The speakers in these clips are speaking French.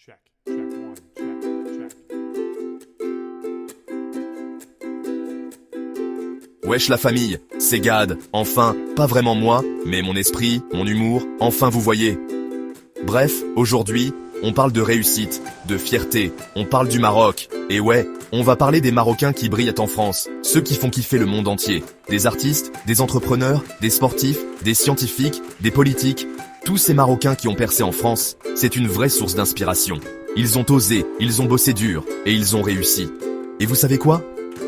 Check. Check one. Check. Wesh la famille, c'est Gad, enfin, pas vraiment moi, mais mon esprit, mon humour, enfin vous voyez. Bref, aujourd'hui, on parle de réussite, de fierté, on parle du Maroc, et ouais, on va parler des Marocains qui brillent en France, ceux qui font kiffer le monde entier, des artistes, des entrepreneurs, des sportifs, des scientifiques, des politiques, tous ces Marocains qui ont percé en France, c'est une vraie source d'inspiration. Ils ont osé, ils ont bossé dur, et ils ont réussi. Et vous savez quoi ?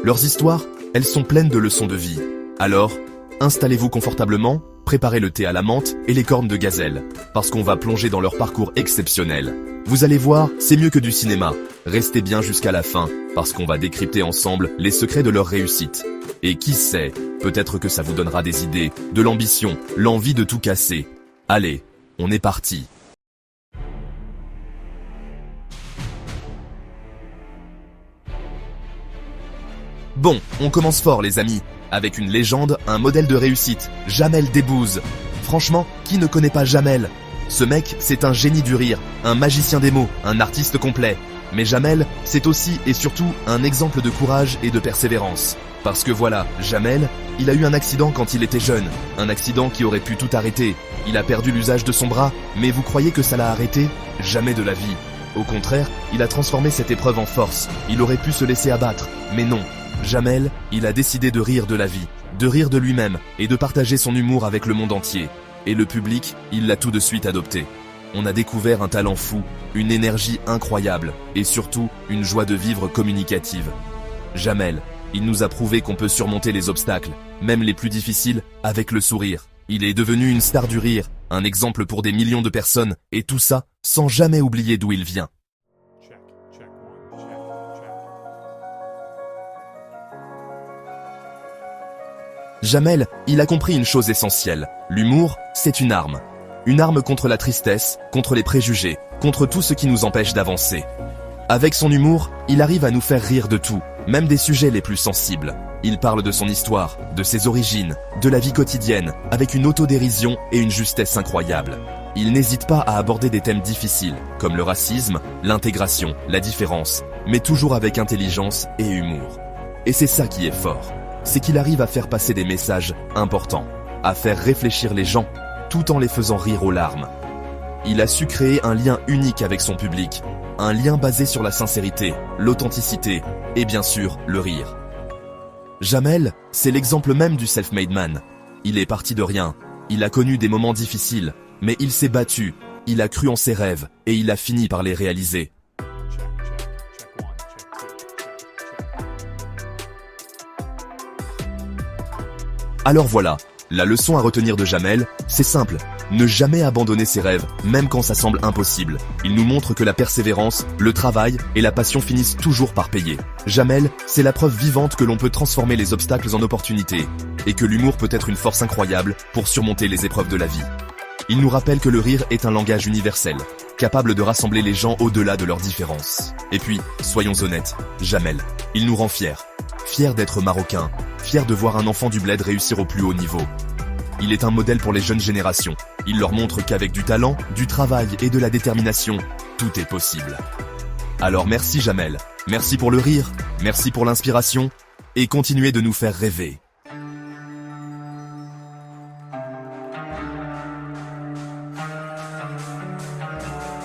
Leurs histoires, elles sont pleines de leçons de vie. Alors, installez-vous confortablement, préparez le thé à la menthe et les cornes de gazelle, parce qu'on va plonger dans leur parcours exceptionnel. Vous allez voir, c'est mieux que du cinéma. Restez bien jusqu'à la fin, parce qu'on va décrypter ensemble les secrets de leur réussite. Et qui sait, peut-être que ça vous donnera des idées, de l'ambition, l'envie de tout casser. Allez, on est parti. Bon, on commence fort les amis, avec une légende, un modèle de réussite, Jamel Debbouze. Franchement, qui ne connaît pas Jamel ? Ce mec, c'est un génie du rire, un magicien des mots, un artiste complet. Mais Jamel, c'est aussi et surtout un exemple de courage et de persévérance. Parce que voilà, Jamel, il a eu un accident quand il était jeune, un accident qui aurait pu tout arrêter. Il a perdu l'usage de son bras, mais vous croyez que ça l'a arrêté ? Jamais de la vie. Au contraire, il a transformé cette épreuve en force. Il aurait pu se laisser abattre, mais non. Jamel, il a décidé de rire de la vie, de rire de lui-même et de partager son humour avec le monde entier. Et le public, il l'a tout de suite adopté. On a découvert un talent fou, une énergie incroyable et surtout une joie de vivre communicative. Jamel, il nous a prouvé qu'on peut surmonter les obstacles, même les plus difficiles, avec le sourire. Il est devenu une star du rire, un exemple pour des millions de personnes et tout ça sans jamais oublier d'où il vient. Check. Check one. Check. Jamel, il a compris une chose essentielle. L'humour, c'est une arme. Une arme contre la tristesse, contre les préjugés, contre tout ce qui nous empêche d'avancer. Avec son humour, il arrive à nous faire rire de tout, même des sujets les plus sensibles. Il parle de son histoire, de ses origines, de la vie quotidienne, avec une autodérision et une justesse incroyable. Il n'hésite pas à aborder des thèmes difficiles, comme le racisme, l'intégration, la différence, mais toujours avec intelligence et humour. Et c'est ça qui est fort. C'est qu'il arrive à faire passer des messages importants, à faire réfléchir les gens, tout en les faisant rire aux larmes. Il a su créer un lien unique avec son public, un lien basé sur la sincérité, l'authenticité et bien sûr le rire. Jamel, c'est l'exemple même du self-made man. Il est parti de rien, il a connu des moments difficiles, mais il s'est battu, il a cru en ses rêves et il a fini par les réaliser. Check one. Check. Alors voilà, la leçon à retenir de Jamel, c'est simple, ne jamais abandonner ses rêves, même quand ça semble impossible. Il nous montre que la persévérance, le travail et la passion finissent toujours par payer. Jamel, c'est la preuve vivante que l'on peut transformer les obstacles en opportunités, et que l'humour peut être une force incroyable pour surmonter les épreuves de la vie. Il nous rappelle que le rire est un langage universel, capable de rassembler les gens au-delà de leurs différences. Et puis, soyons honnêtes, Jamel, il nous rend fiers. Fiers d'être marocains, fiers de voir un enfant du bled réussir au plus haut niveau. Il est un modèle pour les jeunes générations. Il leur montre qu'avec du talent, du travail et de la détermination, tout est possible. Alors merci Jamel, merci pour le rire, merci pour l'inspiration, et continuez de nous faire rêver.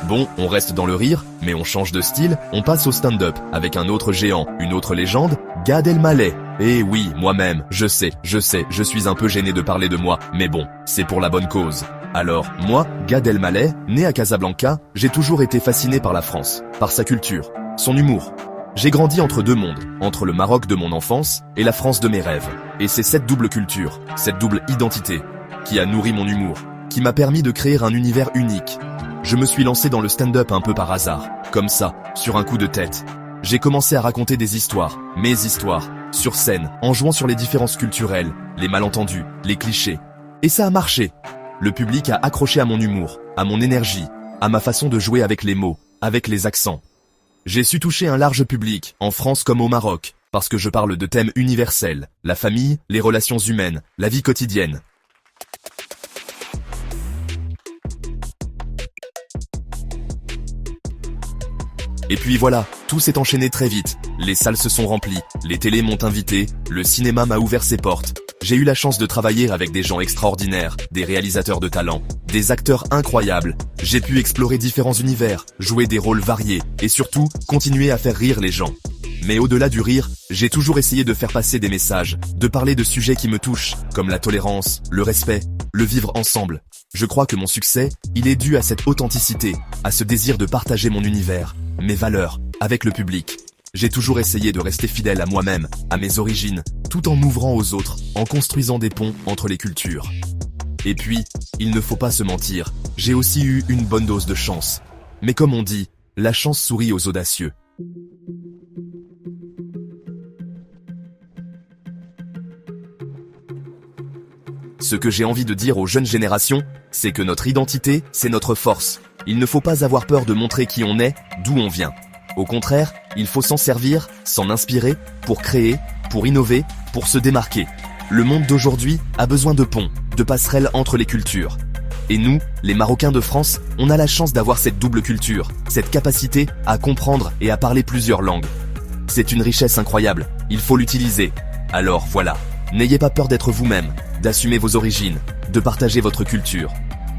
Bon, on reste dans le rire, mais on change de style, on passe au stand-up, avec un autre géant, une autre légende, Gad Elmaleh. Et oui, moi-même, je sais, je suis un peu gêné de parler de moi, mais bon, c'est pour la bonne cause. Alors, moi, Gad Elmaleh, né à Casablanca, j'ai toujours été fasciné par la France, par sa culture, son humour. J'ai grandi entre deux mondes, entre le Maroc de mon enfance et la France de mes rêves. Et c'est cette double culture, cette double identité, qui a nourri mon humour, qui m'a permis de créer un univers unique. Je me suis lancé dans le stand-up un peu par hasard, comme ça, sur un coup de tête. J'ai commencé à raconter des histoires, mes histoires, sur scène, en jouant sur les différences culturelles, les malentendus, les clichés. Et ça a marché. Le public a accroché à mon humour, à mon énergie, à ma façon de jouer avec les mots, avec les accents. J'ai su toucher un large public, en France comme au Maroc, parce que je parle de thèmes universels, la famille, les relations humaines, la vie quotidienne. Et puis voilà, tout s'est enchaîné très vite. Les salles se sont remplies, les télés m'ont invité, le cinéma m'a ouvert ses portes. J'ai eu la chance de travailler avec des gens extraordinaires, des réalisateurs de talent, des acteurs incroyables. J'ai pu explorer différents univers, jouer des rôles variés et surtout continuer à faire rire les gens. Mais au-delà du rire, j'ai toujours essayé de faire passer des messages, de parler de sujets qui me touchent, comme la tolérance, le respect, le vivre ensemble. Je crois que mon succès, il est dû à cette authenticité, à ce désir de partager mon univers, mes valeurs, avec le public. J'ai toujours essayé de rester fidèle à moi-même, à mes origines, tout en m'ouvrant aux autres, en construisant des ponts entre les cultures. Et puis, il ne faut pas se mentir, j'ai aussi eu une bonne dose de chance. Mais comme on dit, la chance sourit aux audacieux. Ce que j'ai envie de dire aux jeunes générations, c'est que notre identité, c'est notre force. Il ne faut pas avoir peur de montrer qui on est, d'où on vient. Au contraire, il faut s'en servir, s'en inspirer, pour créer, pour innover, pour se démarquer. Le monde d'aujourd'hui a besoin de ponts, de passerelles entre les cultures. Et nous, les Marocains de France, on a la chance d'avoir cette double culture, cette capacité à comprendre et à parler plusieurs langues. C'est une richesse incroyable, il faut l'utiliser. Alors voilà, n'ayez pas peur d'être vous-même, d'assumer vos origines, de partager votre culture.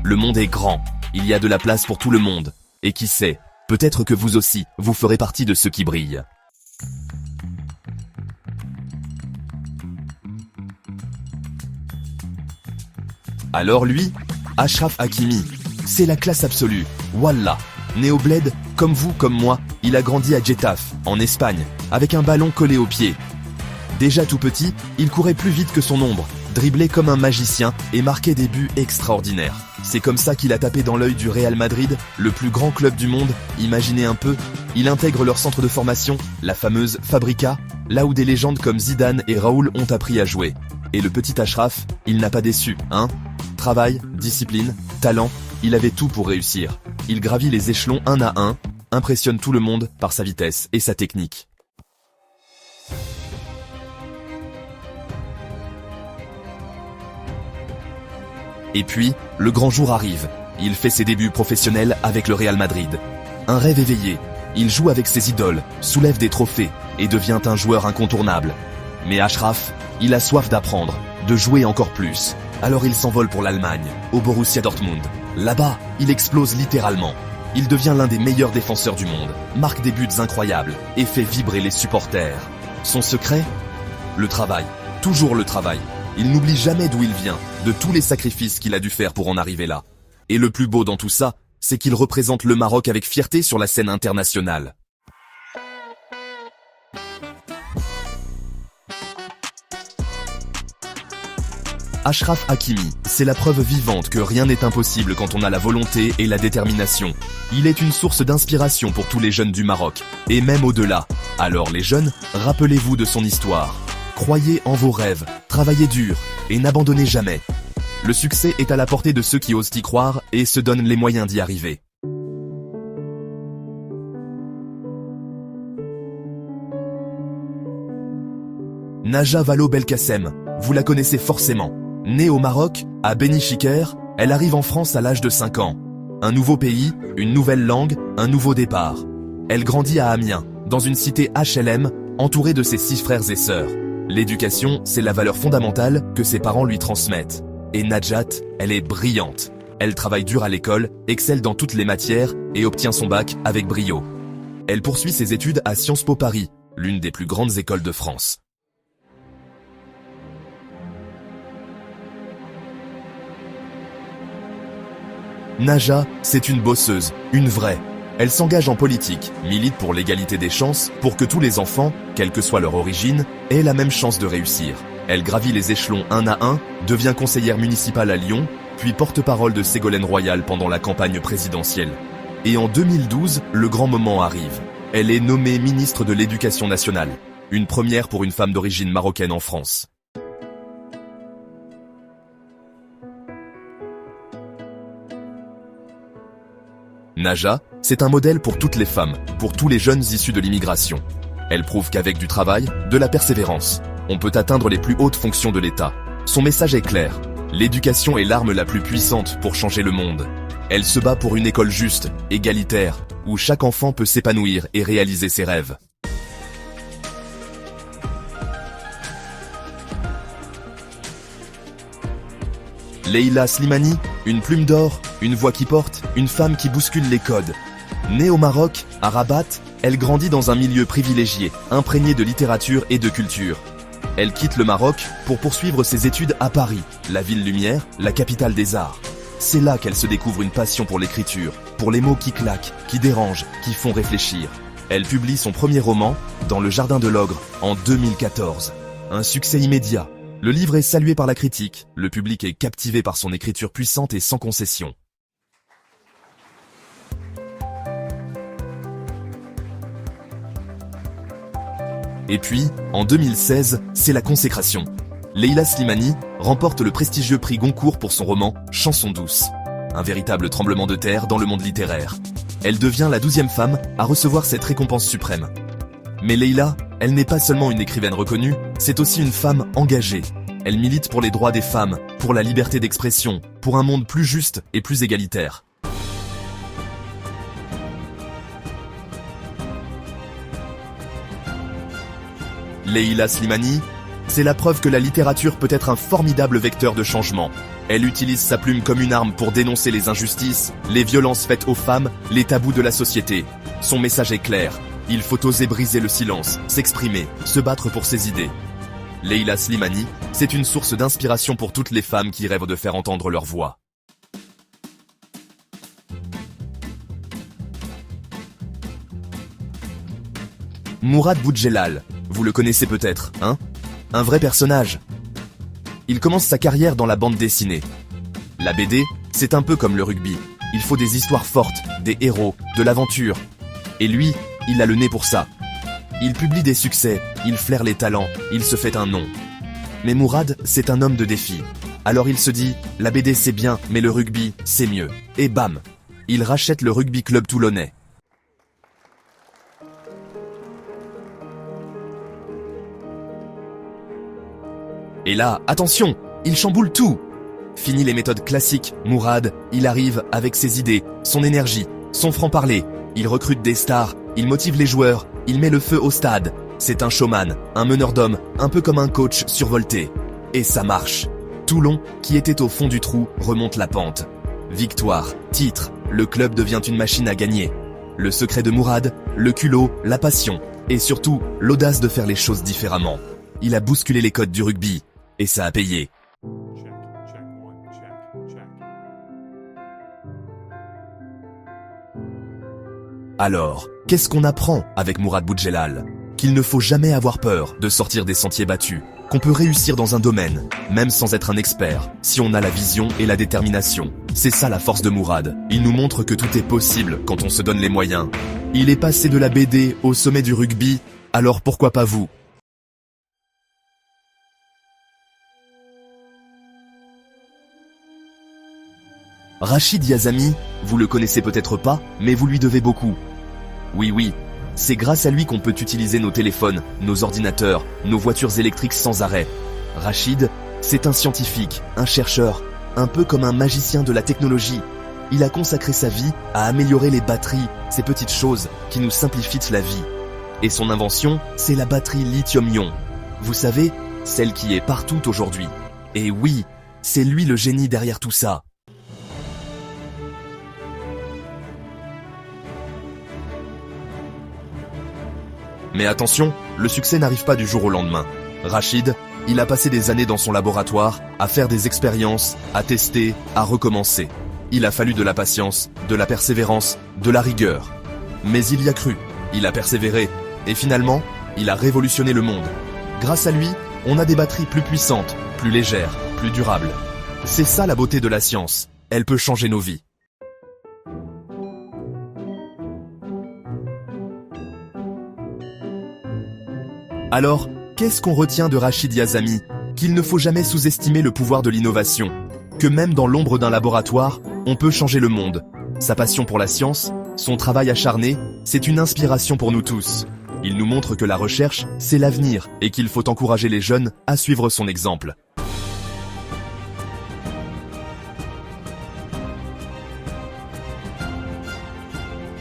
Le monde est grand, il y a de la place pour tout le monde. Et qui sait, peut-être que vous aussi, vous ferez partie de ceux qui brillent. Alors lui, Achraf Hakimi, c'est la classe absolue, wallah. Né au bled, comme vous, comme moi, il a grandi à Getafe, en Espagne, avec un ballon collé au pied. Déjà tout petit, il courait plus vite que son ombre, driblait comme un magicien et marquait des buts extraordinaires. C'est comme ça qu'il a tapé dans l'œil du Real Madrid, le plus grand club du monde. Imaginez un peu, il intègre leur centre de formation, la fameuse Fabrica, là où des légendes comme Zidane et Raoul ont appris à jouer. Et le petit Achraf, il n'a pas déçu, hein? Travail, discipline, talent, il avait tout pour réussir. Il gravit les échelons un à un, impressionne tout le monde par sa vitesse et sa technique. Et puis, le grand jour arrive. Il fait ses débuts professionnels avec le Real Madrid. Un rêve éveillé. Il joue avec ses idoles, soulève des trophées et devient un joueur incontournable. Mais Achraf, il a soif d'apprendre, de jouer encore plus. Alors il s'envole pour l'Allemagne, au Borussia Dortmund. Là-bas, il explose littéralement. Il devient l'un des meilleurs défenseurs du monde, marque des buts incroyables et fait vibrer les supporters. Son secret ? Le travail. Toujours le travail. Il n'oublie jamais d'où il vient, de tous les sacrifices qu'il a dû faire pour en arriver là. Et le plus beau dans tout ça, c'est qu'il représente le Maroc avec fierté sur la scène internationale. Achraf Hakimi, c'est la preuve vivante que rien n'est impossible quand on a la volonté et la détermination. Il est une source d'inspiration pour tous les jeunes du Maroc, et même au-delà. Alors les jeunes, rappelez-vous de son histoire. Croyez en vos rêves, travaillez dur, et n'abandonnez jamais. Le succès est à la portée de ceux qui osent y croire et se donnent les moyens d'y arriver. Najat Vallaud-Belkacem, vous la connaissez forcément. Née au Maroc, à Beni Chiker, elle arrive en France à l'âge de 5 ans. Un nouveau pays, une nouvelle langue, un nouveau départ. Elle grandit à Amiens, dans une cité HLM, entourée de ses 6 frères et sœurs. L'éducation, c'est la valeur fondamentale que ses parents lui transmettent. Et Najat, elle est brillante. Elle travaille dur à l'école, excelle dans toutes les matières et obtient son bac avec brio. Elle poursuit ses études à Sciences Po Paris, l'une des plus grandes écoles de France. Najat, c'est une bosseuse, une vraie. Elle s'engage en politique, milite pour l'égalité des chances, pour que tous les enfants, quelle que soit leur origine, aient la même chance de réussir. Elle gravit les échelons un à un, devient conseillère municipale à Lyon, puis porte-parole de Ségolène Royal pendant la campagne présidentielle. Et en 2012, le grand moment arrive. Elle est nommée ministre de l'Éducation nationale, une première pour une femme d'origine marocaine en France. Najat, c'est un modèle pour toutes les femmes, pour tous les jeunes issus de l'immigration. Elle prouve qu'avec du travail, de la persévérance, on peut atteindre les plus hautes fonctions de l'État. Son message est clair. L'éducation est l'arme la plus puissante pour changer le monde. Elle se bat pour une école juste, égalitaire, où chaque enfant peut s'épanouir et réaliser ses rêves. Leila Slimani, une plume d'or, une voix qui porte, une femme qui bouscule les codes. Née au Maroc, à Rabat, elle grandit dans un milieu privilégié, imprégné de littérature et de culture. Elle quitte le Maroc pour poursuivre ses études à Paris, la ville lumière, la capitale des arts. C'est là qu'elle se découvre une passion pour l'écriture, pour les mots qui claquent, qui dérangent, qui font réfléchir. Elle publie son premier roman, Dans le jardin de l'ogre, en 2014. Un succès immédiat. Le livre est salué par la critique, le public est captivé par son écriture puissante et sans concession. Et puis, en 2016, c'est la consécration. Leila Slimani remporte le prestigieux prix Goncourt pour son roman « Chanson douce ». Un véritable tremblement de terre dans le monde littéraire. Elle devient la 12e femme à recevoir cette récompense suprême. Mais Leila, elle n'est pas seulement une écrivaine reconnue, c'est aussi une femme engagée. Elle milite pour les droits des femmes, pour la liberté d'expression, pour un monde plus juste et plus égalitaire. Leila Slimani, c'est la preuve que la littérature peut être un formidable vecteur de changement. Elle utilise sa plume comme une arme pour dénoncer les injustices, les violences faites aux femmes, les tabous de la société. Son message est clair. Il faut oser briser le silence, s'exprimer, se battre pour ses idées. Leila Slimani, c'est une source d'inspiration pour toutes les femmes qui rêvent de faire entendre leur voix. Mourad Boudjelal, vous le connaissez peut-être, hein? Un vrai personnage. Il commence sa carrière dans la bande dessinée. La BD, c'est un peu comme le rugby. Il faut des histoires fortes, des héros, de l'aventure. Et lui, il a le nez pour ça. Il publie des succès, il flaire les talents, il se fait un nom. Mais Mourad, c'est un homme de défi. Alors il se dit, la BD c'est bien, mais le rugby, c'est mieux. Et bam, il rachète le rugby club toulonnais. Et là, attention, il chamboule tout. Fini les méthodes classiques, Mourad, il arrive avec ses idées, son énergie, son franc-parler. Il recrute des stars, il motive les joueurs, il met le feu au stade. C'est un showman, un meneur d'hommes, un peu comme un coach survolté. Et ça marche. Toulon, qui était au fond du trou, remonte la pente. Victoire, titre, le club devient une machine à gagner. Le secret de Mourad, le culot, la passion, et surtout, l'audace de faire les choses différemment. Il a bousculé les codes du rugby, et ça a payé. Check, check one, check, check. Alors, qu'est-ce qu'on apprend avec Mourad Boudjelal? Qu'il ne faut jamais avoir peur de sortir des sentiers battus, qu'on peut réussir dans un domaine, même sans être un expert, si on a la vision et la détermination. C'est ça la force de Mourad. Il nous montre que tout est possible quand on se donne les moyens. Il est passé de la BD au sommet du rugby, alors pourquoi pas vous? Rachid Yazami, vous le connaissez peut-être pas, mais vous lui devez beaucoup. Oui, c'est grâce à lui qu'on peut utiliser nos téléphones, nos ordinateurs, nos voitures électriques sans arrêt. Rachid, c'est un scientifique, un chercheur, un peu comme un magicien de la technologie. Il a consacré sa vie à améliorer les batteries, ces petites choses qui nous simplifient la vie. Et son invention, c'est la batterie lithium-ion. Vous savez, celle qui est partout aujourd'hui. Et oui, c'est lui le génie derrière tout ça. Mais attention, le succès n'arrive pas du jour au lendemain. Rachid, il a passé des années dans son laboratoire, à faire des expériences, à tester, à recommencer. Il a fallu de la patience, de la persévérance, de la rigueur. Mais il y a cru, il a persévéré, et finalement, il a révolutionné le monde. Grâce à lui, on a des batteries plus puissantes, plus légères, plus durables. C'est ça la beauté de la science, elle peut changer nos vies. Alors, qu'est-ce qu'on retient de Rachid Yazami? Qu'il ne faut jamais sous-estimer le pouvoir de l'innovation. Que même dans l'ombre d'un laboratoire, on peut changer le monde. Sa passion pour la science, son travail acharné, c'est une inspiration pour nous tous. Il nous montre que la recherche, c'est l'avenir et qu'il faut encourager les jeunes à suivre son exemple.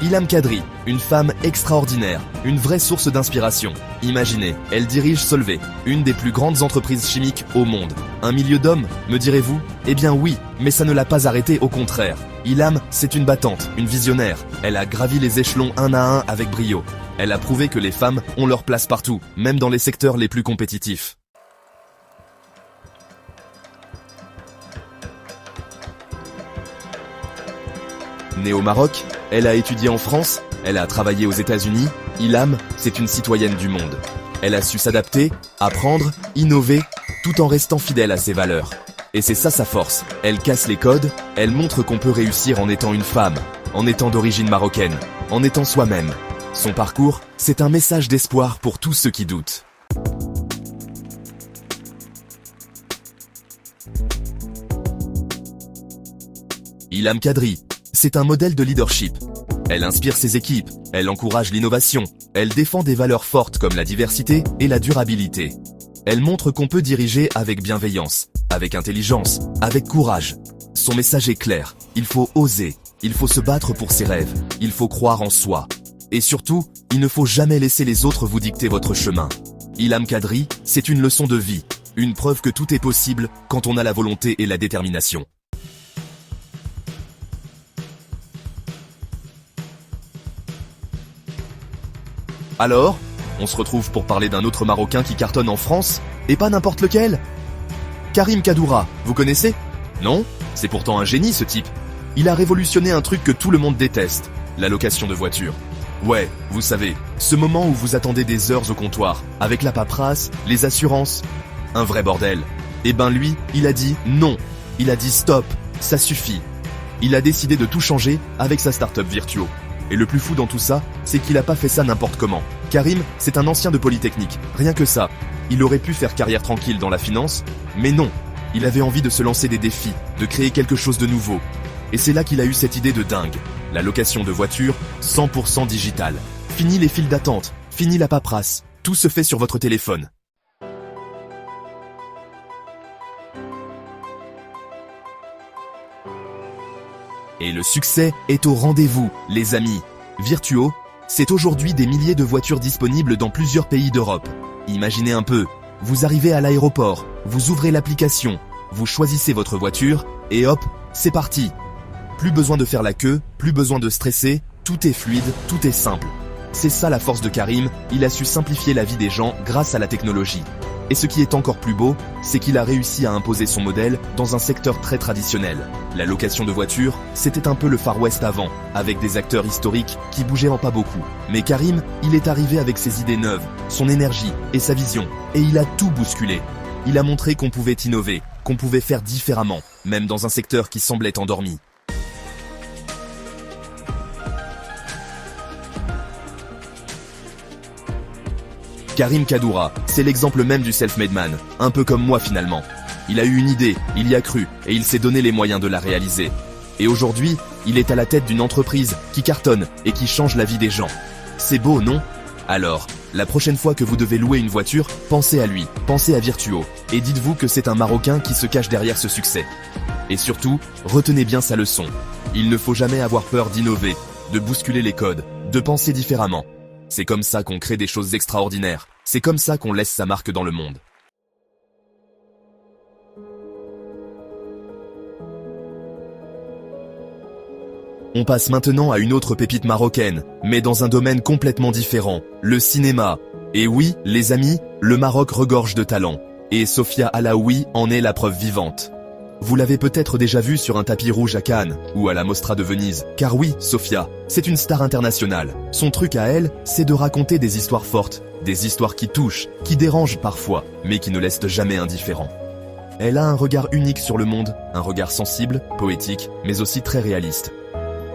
Ilham Kadri, une femme extraordinaire, une vraie source d'inspiration. Imaginez, elle dirige Solvay, une des plus grandes entreprises chimiques au monde. Un milieu d'hommes, me direz-vous? Eh bien oui, mais ça ne l'a pas arrêtée, au contraire. Ilham, c'est une battante, une visionnaire. Elle a gravi les échelons un à un avec brio. Elle a prouvé que les femmes ont leur place partout, même dans les secteurs les plus compétitifs. Née au Maroc, elle a étudié en France, elle a travaillé aux États-Unis. Ilham, c'est une citoyenne du monde. Elle a su s'adapter, apprendre, innover, tout en restant fidèle à ses valeurs. Et c'est ça sa force. Elle casse les codes, elle montre qu'on peut réussir en étant une femme, en étant d'origine marocaine, en étant soi-même. Son parcours, c'est un message d'espoir pour tous ceux qui doutent. Ilham Kadri, c'est un modèle de leadership. Elle inspire ses équipes, elle encourage l'innovation, elle défend des valeurs fortes comme la diversité et la durabilité. Elle montre qu'on peut diriger avec bienveillance, avec intelligence, avec courage. Son message est clair, il faut oser, il faut se battre pour ses rêves, il faut croire en soi. Et surtout, il ne faut jamais laisser les autres vous dicter votre chemin. Ilham Kadri, c'est une leçon de vie, une preuve que tout est possible quand on a la volonté et la détermination. Alors, on se retrouve pour parler d'un autre Marocain qui cartonne en France, et pas n'importe lequel. Karim Kadoura, vous connaissez? Non? C'est pourtant un génie ce type. Il a révolutionné un truc que tout le monde déteste, la location de voiture. Ouais, vous savez, ce moment où vous attendez des heures au comptoir, avec la paperasse, les assurances. Un vrai bordel. Eh ben lui, il a dit non. Il a dit stop, ça suffit. Il a décidé de tout changer avec sa start-up Virtuo. Et le plus fou dans tout ça, c'est qu'il a pas fait ça n'importe comment. Karim, c'est un ancien de Polytechnique, rien que ça. Il aurait pu faire carrière tranquille dans la finance, mais non. Il avait envie de se lancer des défis, de créer quelque chose de nouveau. Et c'est là qu'il a eu cette idée de dingue. La location de voiture, 100% digitale. Fini les files d'attente, fini la paperasse. Tout se fait sur votre téléphone. Et le succès est au rendez-vous, les amis. Virtuo, c'est aujourd'hui des milliers de voitures disponibles dans plusieurs pays d'Europe. Imaginez un peu, vous arrivez à l'aéroport, vous ouvrez l'application, vous choisissez votre voiture, et hop, c'est parti. Plus besoin de faire la queue, plus besoin de stresser, tout est fluide, tout est simple. C'est ça la force de Karim, il a su simplifier la vie des gens grâce à la technologie. Et ce qui est encore plus beau, c'est qu'il a réussi à imposer son modèle dans un secteur très traditionnel. La location de voitures, c'était un peu le Far West avant, avec des acteurs historiques qui bougeaient en pas beaucoup. Mais Karim, il est arrivé avec ses idées neuves, son énergie et sa vision, et il a tout bousculé. Il a montré qu'on pouvait innover, qu'on pouvait faire différemment, même dans un secteur qui semblait endormi. Karim Kadoura, c'est l'exemple même du self-made man, un peu comme moi finalement. Il a eu une idée, il y a cru, et il s'est donné les moyens de la réaliser. Et aujourd'hui, il est à la tête d'une entreprise qui cartonne et qui change la vie des gens. C'est beau, non? Alors, la prochaine fois que vous devez louer une voiture, pensez à lui, pensez à Virtuo, et dites-vous que c'est un Marocain qui se cache derrière ce succès. Et surtout, retenez bien sa leçon. Il ne faut jamais avoir peur d'innover, de bousculer les codes, de penser différemment. C'est comme ça qu'on crée des choses extraordinaires. C'est comme ça qu'on laisse sa marque dans le monde. On passe maintenant à une autre pépite marocaine, mais dans un domaine complètement différent, le cinéma. Et oui, les amis, le Maroc regorge de talent. Et Sofia Alaoui en est la preuve vivante. Vous l'avez peut-être déjà vue sur un tapis rouge à Cannes, ou à la Mostra de Venise. Car oui, Sofia, c'est une star internationale. Son truc à elle, c'est de raconter des histoires fortes, des histoires qui touchent, qui dérangent parfois, mais qui ne laissent jamais indifférent. Elle a un regard unique sur le monde, un regard sensible, poétique, mais aussi très réaliste.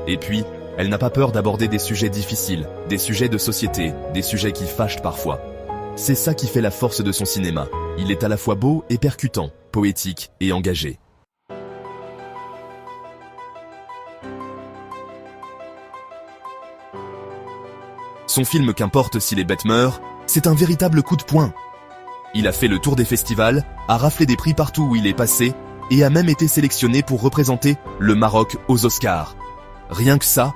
Et puis, elle n'a pas peur d'aborder des sujets difficiles, des sujets de société, des sujets qui fâchent parfois. C'est ça qui fait la force de son cinéma. Il est à la fois beau et percutant, poétique et engagé. Son film Qu'importe si les bêtes meurent, c'est un véritable coup de poing. Il a fait le tour des festivals, a raflé des prix partout où il est passé, et a même été sélectionné pour représenter le Maroc aux Oscars. Rien que ça,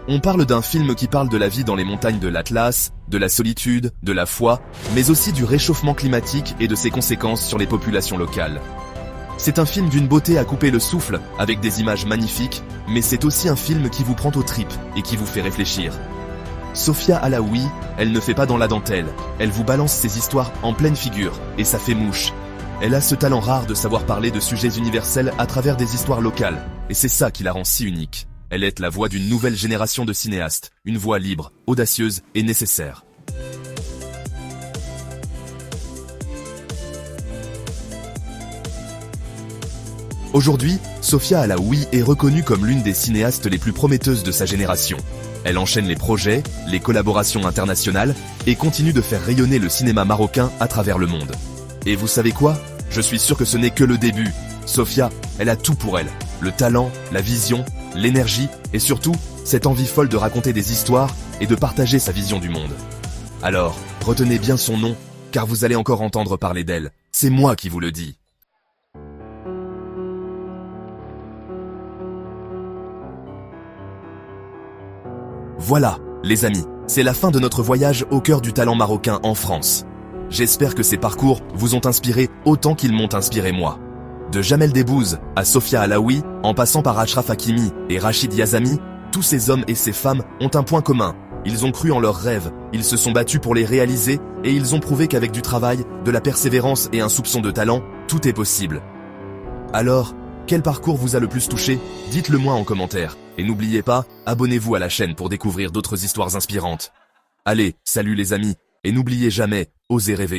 On parle d'un film qui parle de la vie dans les montagnes de l'Atlas, de la solitude, de la foi, mais aussi du réchauffement climatique et de ses conséquences sur les populations locales. C'est un film d'une beauté à couper le souffle, avec des images magnifiques, mais c'est aussi un film qui vous prend aux tripes et qui vous fait réfléchir. Sophia Alaoui, elle ne fait pas dans la dentelle, elle vous balance ses histoires en pleine figure, et ça fait mouche. Elle a ce talent rare de savoir parler de sujets universels à travers des histoires locales, et c'est ça qui la rend si unique. Elle est la voix d'une nouvelle génération de cinéastes, une voix libre, audacieuse et nécessaire. Aujourd'hui, Sophia Alaoui est reconnue comme l'une des cinéastes les plus prometteuses de sa génération. Elle enchaîne les projets, les collaborations internationales et continue de faire rayonner le cinéma marocain à travers le monde. Et vous savez quoi? Je suis sûr que ce n'est que le début. Sophia, elle a tout pour elle. Le talent, la vision, l'énergie et surtout, cette envie folle de raconter des histoires et de partager sa vision du monde. Alors, retenez bien son nom, car vous allez encore entendre parler d'elle. C'est moi qui vous le dis. Voilà, les amis, c'est la fin de notre voyage au cœur du talent marocain en France. J'espère que ces parcours vous ont inspiré autant qu'ils m'ont inspiré moi. De Jamel Debbouze à Sophia Alaoui, en passant par Achraf Hakimi et Rachid Yazami, tous ces hommes et ces femmes ont un point commun. Ils ont cru en leurs rêves, ils se sont battus pour les réaliser et ils ont prouvé qu'avec du travail, de la persévérance et un soupçon de talent, tout est possible. Alors, quel parcours vous a le plus touché? Dites-le moi en commentaire. Et n'oubliez pas, abonnez-vous à la chaîne pour découvrir d'autres histoires inspirantes. Allez, salut les amis, et n'oubliez jamais, osez rêver grand.